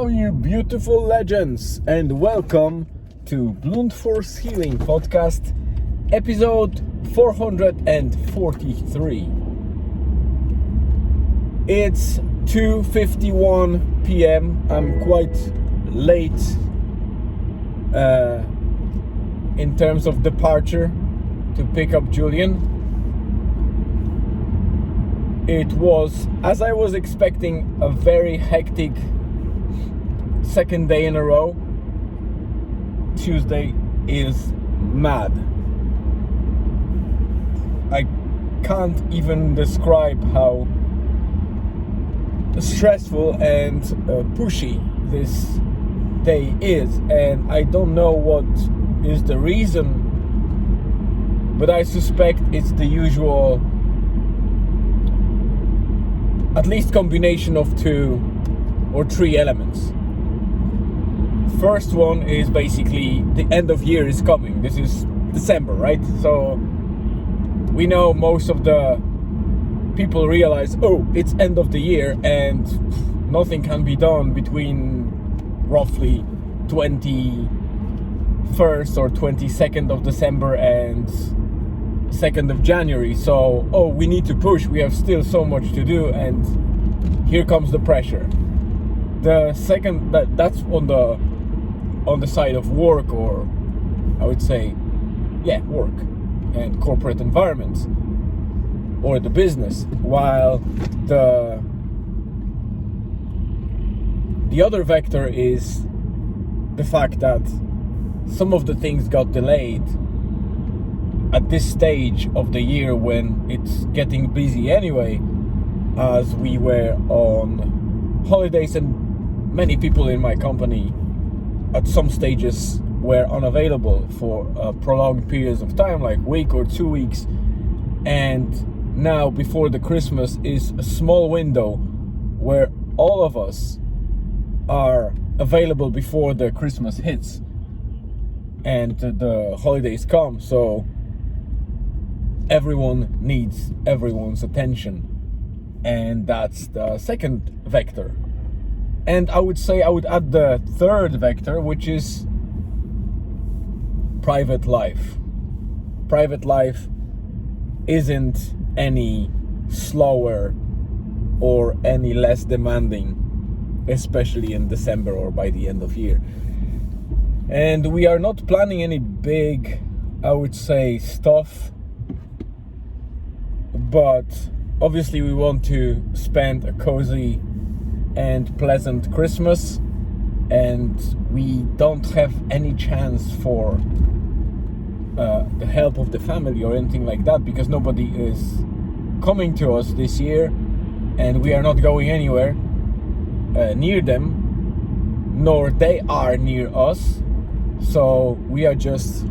Hello, you beautiful legends, and welcome to Blunt Force Healing Podcast, episode 443. It's 2:51 p.m. I'm quite late in terms of departure to pick up Julian. It was, as I was expecting, a very hectic second day in a row. Tuesday is mad. I can't even describe how stressful and pushy this day is, and I don't know what is the reason, but I suspect it's the usual, at least combination of 2 or 3 elements. First one is basically the end of year is coming. This is December, right? So we know most of the people realize, oh, it's end of the year and nothing can be done between roughly 21st or 22nd of December and 2nd of January. So, we need to push. We have still so much to do, and here comes the pressure. The second, that's on the side of work, or I would say, work and corporate environments, or the business. While the other vector is the fact that some of the things got delayed at this stage of the year when it's getting busy anyway, as we were on holidays and many people in my company at some stages were unavailable for prolonged periods of time, like week or 2 weeks. And now before the Christmas is a small window where all of us are available before the Christmas hits and the holidays come. So everyone needs everyone's attention, and that's the second vector. And I would say I would add the third vector, which is private life. Private life isn't any slower or any less demanding, especially in December or by the end of year. And we are not planning any big, I would say, stuff, but obviously we want to spend a cozy and pleasant Christmas, and we don't have any chance for the help of the family or anything like that, because nobody is coming to us this year, and we are not going anywhere near them, nor they are near us. So we are just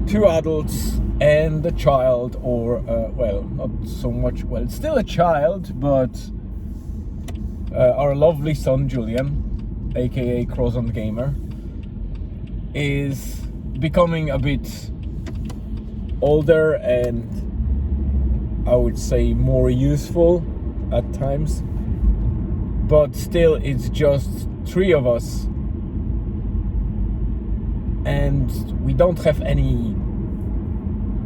2 adults and a child, or not so much, it's still a child, but our lovely son Julian, aka Croissant Gamer, is becoming a bit older and I would say more useful at times, but still it's just 3 of us, and we don't have any,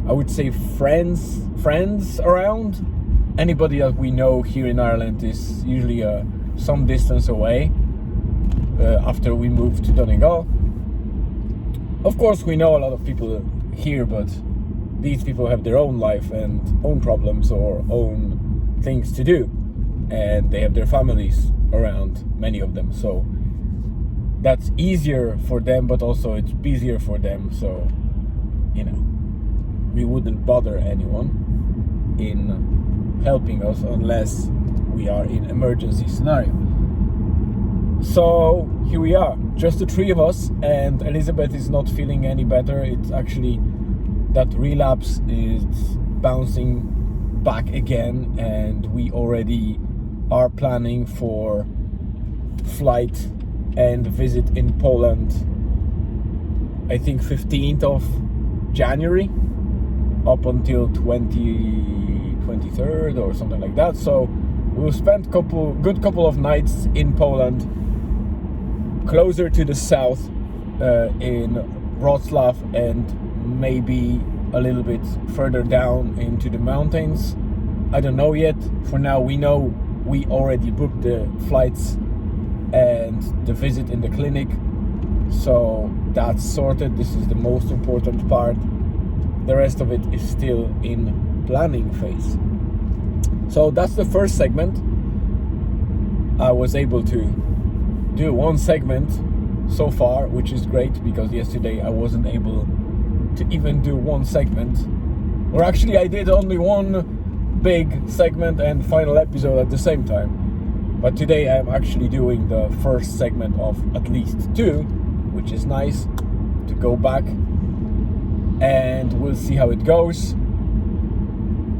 I would say, friends around. Anybody that we know here in Ireland is usually some distance away after we moved to Donegal. Of course, we know a lot of people here, but these people have their own life and own problems or own things to do, and they have their families around, many of them. So that's easier for them, but also it's busier for them. So, we wouldn't bother anyone in helping us unless we are in emergency scenario. So here we are, just the 3 of us, and Elizabeth is not feeling any better. It's actually that relapse is bouncing back again, and we already are planning for flight and visit in Poland, I think 15th of January up until 23rd or something like that. So we'll spend couple of nights in Poland, closer to the south in Wrocław, and maybe a little bit further down into the mountains. I don't know yet. For now, we know we already booked the flights and the visit in the clinic, so that's sorted. This is the most important part. The rest of it is still in planning phase. So that's the first segment. I was able to do one segment so far, which is great, because yesterday I wasn't able to even do one segment, or actually I did only one big segment and final episode at the same time. But today I'm actually doing the first segment of at least two, which is nice to go back, and we'll see how it goes.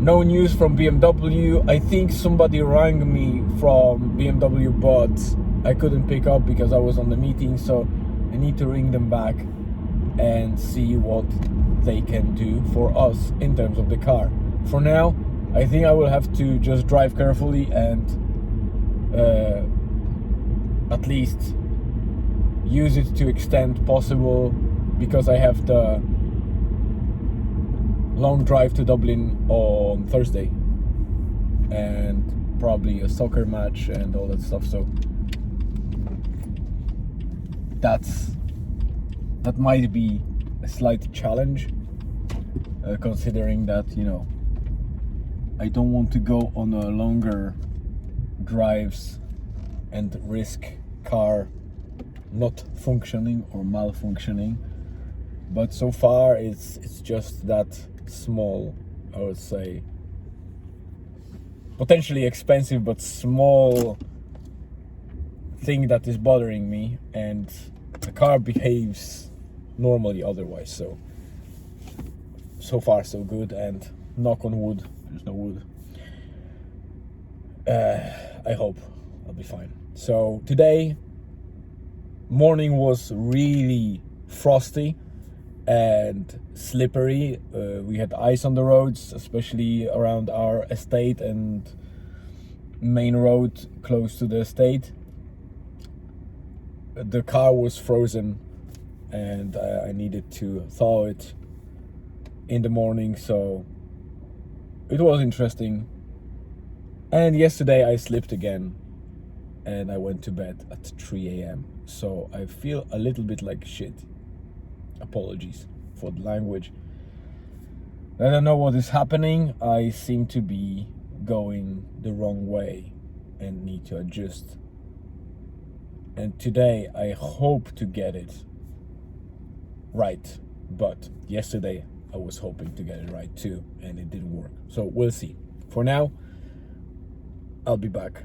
No news from BMW. I think somebody rang me from BMW, but I couldn't pick up because I was on the meeting, so I need to ring them back and see what they can do for us in terms of the car. For now, I think I will have to just drive carefully and at least use it to extent possible, because I have the long drive to Dublin on Thursday and probably a soccer match and all that stuff, so that might be a slight challenge, considering that, you know, I don't want to go on a longer drives and risk car not functioning or malfunctioning. But so far it's just that small, I would say, potentially expensive but small thing that is bothering me, and the car behaves normally otherwise. So far so good, and knock on wood, there's no wood. I hope I'll be fine. So today morning was really frosty and slippery. We had ice on the roads, especially around our estate and main road close to the estate. The car was frozen, and I needed to thaw it in the morning, so it was interesting. And yesterday I slept again, and I went to bed at 3 a.m. So I feel a little bit like shit. Apologies for the language. I don't know what is happening. I seem to be going the wrong way and need to adjust. And today I hope to get it right. But yesterday I was hoping to get it right too, and it didn't work. So we'll see. For now, I'll be back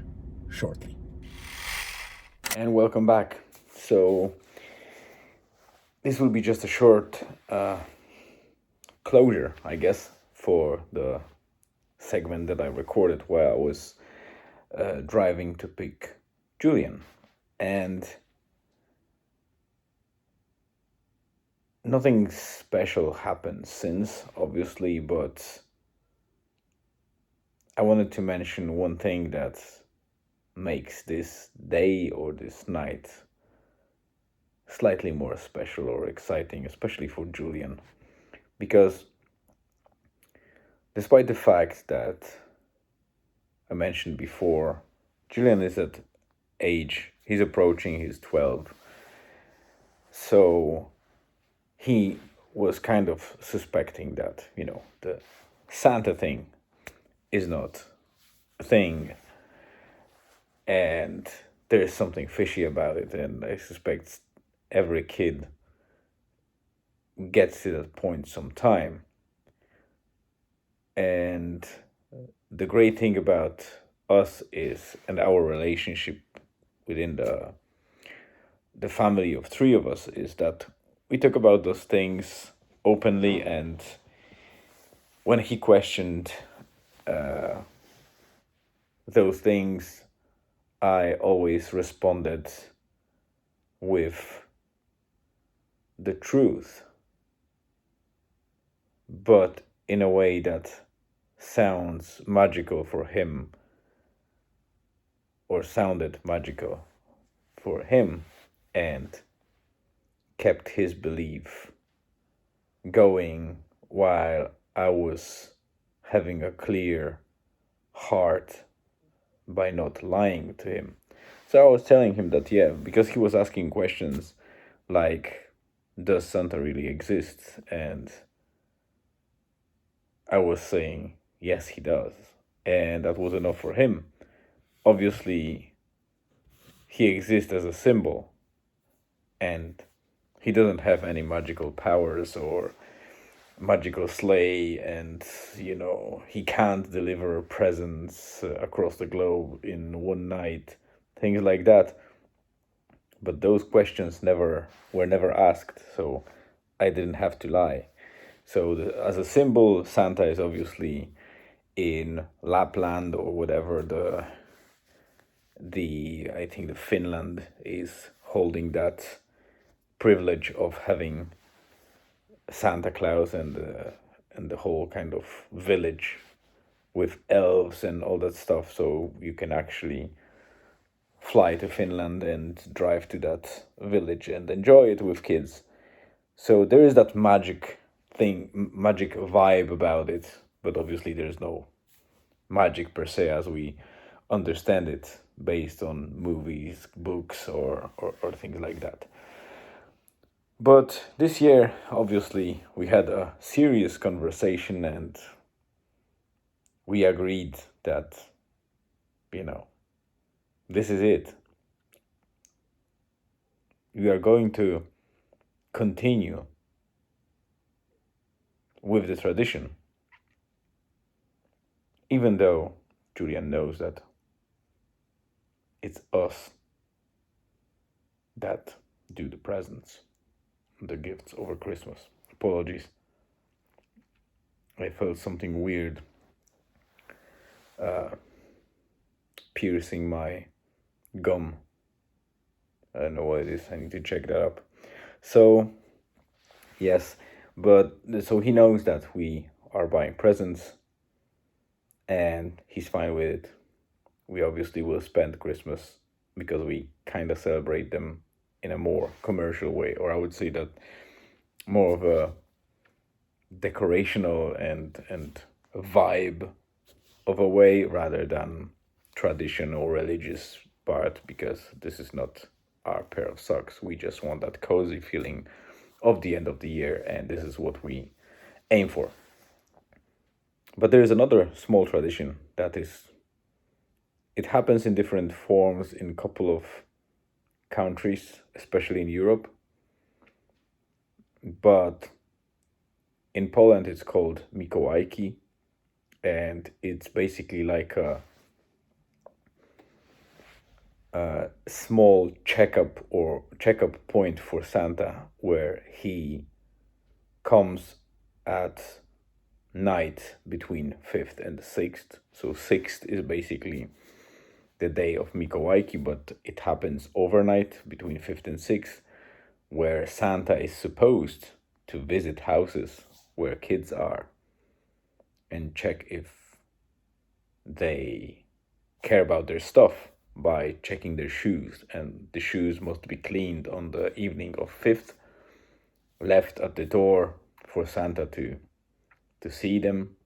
shortly. And welcome back. So this will be just a short closure, I guess, for the segment that I recorded where I was driving to pick Julian. And nothing special happened since, obviously, but I wanted to mention one thing that makes this day or this night slightly more special or exciting, especially for Julian. Because despite the fact that I mentioned before, Julian is at age, he's approaching his 12. So he was kind of suspecting that, you know, the Santa thing is not a thing, and there's something fishy about it. And I suspect every kid gets to that point sometime. And the great thing about us is, and our relationship within the family of three of us, is that we talk about those things openly. And when he questioned those things, I always responded with the truth, but in a way that sounds magical for him, or sounded magical for him, and kept his belief going while I was having a clear heart by not lying to him. So I was telling him that, yeah, because he was asking questions like, does Santa really exist? And I was saying, yes, he does. And that was enough for him. Obviously, he exists as a symbol, and he doesn't have any magical powers or magical sleigh, and he can't deliver presents across the globe in one night, things like that. But those questions were never asked, so I didn't have to lie. So as a symbol, Santa is obviously in Lapland or whatever. The I think the Finland is holding that privilege of having Santa Claus and the whole kind of village with elves and all that stuff. So you can actually fly to Finland and drive to that village and enjoy it with kids. So there is that magic vibe about it, but obviously there's no magic per se as we understand it based on movies, books, or things like that. But this year, obviously, we had a serious conversation and we agreed that, this is it. We are going to continue with the tradition, even though Julian knows that it's us that do the presents, the gifts over Christmas. Apologies. I felt something weird piercing my gum. I don't know what it is. I need to check that up. So, yes, but so he knows that we are buying presents and he's fine with it. We obviously will spend Christmas because we kind of celebrate them in a more commercial way, or I would say that more of a decorational and a vibe of a way rather than tradition or religious part, because this is not our pair of socks. We just want that cozy feeling of the end of the year, and this is what we aim for. But there is another small tradition that it happens in different forms in a couple of countries, especially in Europe. But in Poland, it's called Mikołajki, and it's basically like a small checkup point for Santa, where he comes at night between 5th and 6th. So 6th is basically the day of Mikołajki, but it happens overnight between 5th and 6th, where Santa is supposed to visit houses where kids are and check if they care about their stuff by checking their shoes. And the shoes must be cleaned on the evening of 5th, left at the door for Santa to see them.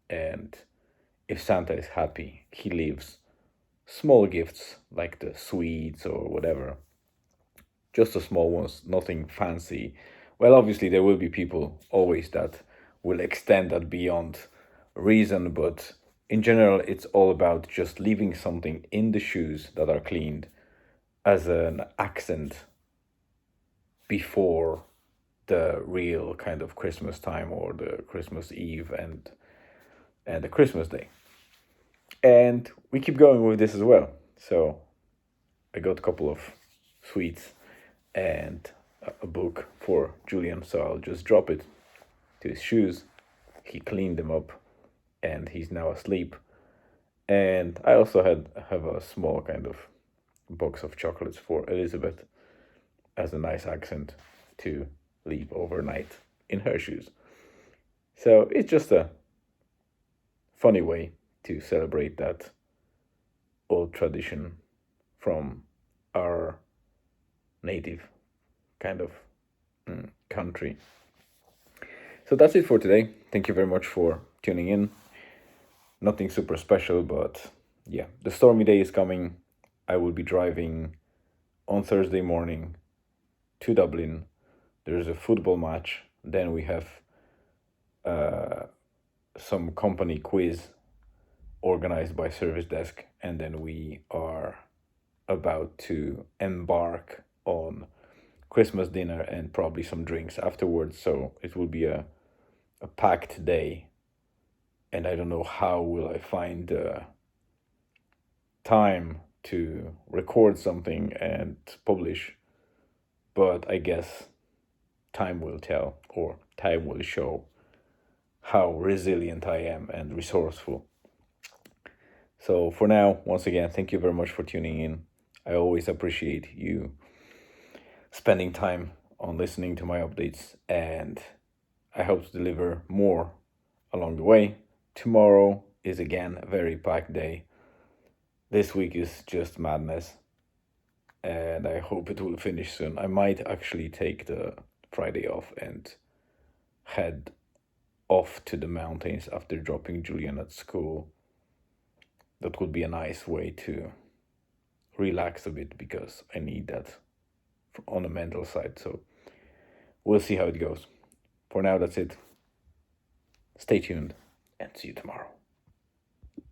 And if Santa is happy, he leaves small gifts like the sweets or whatever. Just the small ones, nothing fancy. Well, obviously there will be people always that will extend that beyond reason, but in general it's all about just leaving something in the shoes that are cleaned as an accent before the real kind of Christmas time or the Christmas Eve and the Christmas day. And we keep going with this as well. So I got a couple of sweets and a book for Julian, so I'll just drop it to his shoes. He cleaned them up and he's now asleep. And I also have a small kind of box of chocolates for Elizabeth as a nice accent to leave overnight in her shoes. So it's just a funny way to celebrate that old tradition from our native kind of country. So that's it for today. Thank you very much for tuning in. Nothing super special, but yeah, the stormy day is coming. I will be driving on Thursday morning to Dublin. There's a football match. Then we have some company quiz organized by Service Desk, and then we are about to embark on Christmas dinner and probably some drinks afterwards. So it will be a packed day, and I don't know how will I find time to record something and publish, but I guess time will tell, or time will show how resilient I am and resourceful. So for now, once again, thank you very much for tuning in. I always appreciate you spending time on listening to my updates, and I hope to deliver more along the way. Tomorrow is again a very packed day. This week is just madness, and I hope it will finish soon. I might actually take the Friday off and head off to the mountains after dropping Julian at school. That would be a nice way to relax a bit, because I need that on the mental side. So we'll see how it goes. For now, that's it. Stay tuned and see you tomorrow.